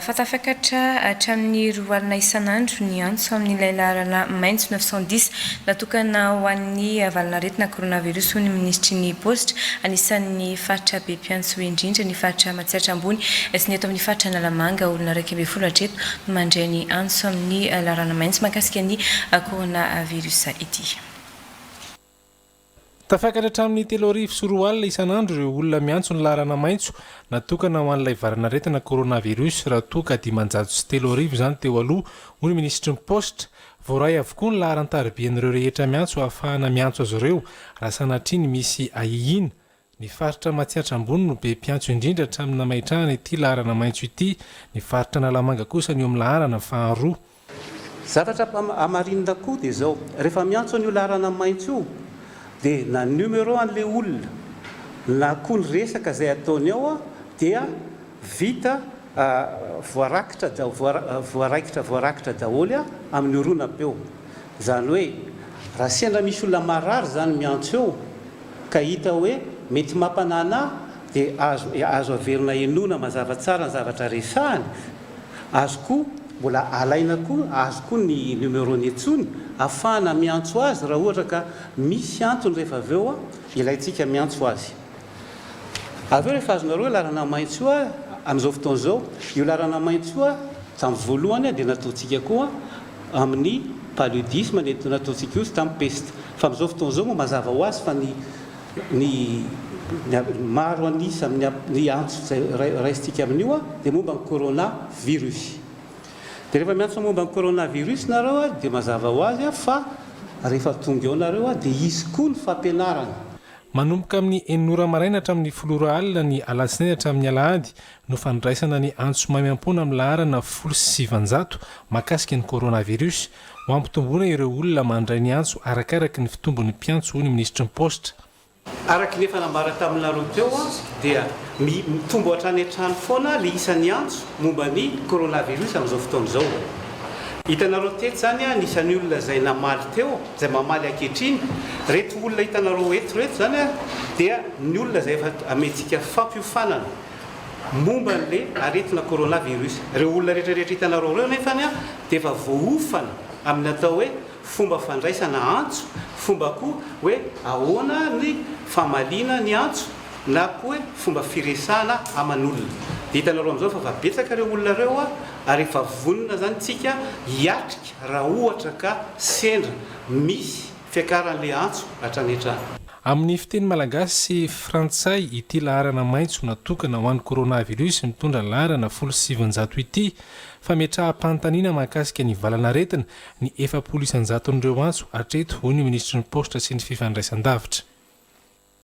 Fatafakatra hatramin'ny roa alina isan'andro ny antso amin'ilay laharana maitso 910 natokana ho an'ny valanaretina coronavirus ho ny ministry ny posta anisan'ny faritra be mpiantso indrindra ny faritra matsiatra ambony sy ny eto amin'ny faritra Analamanga olona 210 hatreto no mandray ny antso amin'ny laharana maitso mahakasika ny coronavirus ity. Tafakatra hatramin'ny 3:10 isan'andro ireo olona miantso ny laharana maitso natokana ho an'ilay valanaretina coronavirus raha toa ka 500 sy 3:00 izany teo aloha ho ny ministry ny posta. Voaray avokoa ny laharan-taribian'ireo rehetra miantso ahafahana miantso azy ireo raha sanatria ny misy ahihina. Ny faritra matsiatra ambony no be mpiantso indrindra hatramin'ny namaitrahana ity laharana maitso ity, ny faritra Analamanga kosa ny eo amin'ny laharana faharoa. Zavatra amarinina koa dia izao, rehefa miantso an'io laharana maitso io dia na numero an'ilay olona na koa ny resaka izay ataony ao dia vita voarakitra daholo amin'ny oronam-peo. Izany hoe raha sendra misy olona marary izany miantso eo ka hita hoe mety mampanana dia azo averina enona mazava tsara ny zavatra resahany, azo koa mbola alaina koa azo koa ny numerony etsony afahana miantso azy raha ohatra ka misy antony rehefa avy eo ilayntsika miantso azy. Avy eo rehefa azonareo laharana maitso amin'izao fotoan'izao, io laharana maitso tamin'ny voalohany dia nataontsika koa amin'ny paludisme nataontsika io tamin'ny peste. Fa amin'izao fotoan'izao moa mazava ho azy fa ny maro anisa amin'ny antso izay raisitsika amin'io dia momba ny coronavirus. Dia rehefa miantso momba ny coronavirus nareo dia mazava ho azy fa rehefa tonga eo nareo dia izy koa ny fampianarana. Manomboka amin'ny 9 maraina hatramin'ny 10 alina ny alatsinainy hatramin'ny alahady no fandraisana ny antso maimampona amin'ny laharana 700 mahakasika ny coronavirus. Ho ampitomboina ireo olona mandray ny antso arakaraka ny fitombon'ny mpiantso ho ny ministry ny posta. Araka ny efa nambara taminareo teo dia mitombo hatrany hatrany foana ilay isan'ny antso momba ny coronavirus amin'izao fotoan'izao. Hitanareo teto izany anisan'ny olona izay namaly teo, izay mamaly ankehitriny, reto olona hitanareo eto izany dia ny olona izay efa amentsika fampiofanana momba n'ilay aretina coronavirus. Ireo olona rehetrarehetra hitanareo ireo nefany dia efa voaofana amin'ny atao hoe fomba fandraisana antso, fomba koa hoe ahoana ny famaliana ny antso na koa hoe fomba firesahana aman'olona. Dia hitanareo amin'izao fa betsaka ireo olona ireo ary efa vonona zany tsika hiatrika raha ohatra ka sendra misy fiakaran'ilay antso hatrany hatrany. Amin'ny fiteny malagasy sy frantsay ity laharana maitso natokana ho an'ny coronavirus mitondra laharana 700 ity fa metraham-panontaniana mahakasika ny valanaretina ny 700 n'ireo antso hatreto ho ny ministry ny posta sy ny fifandraisan-davitra.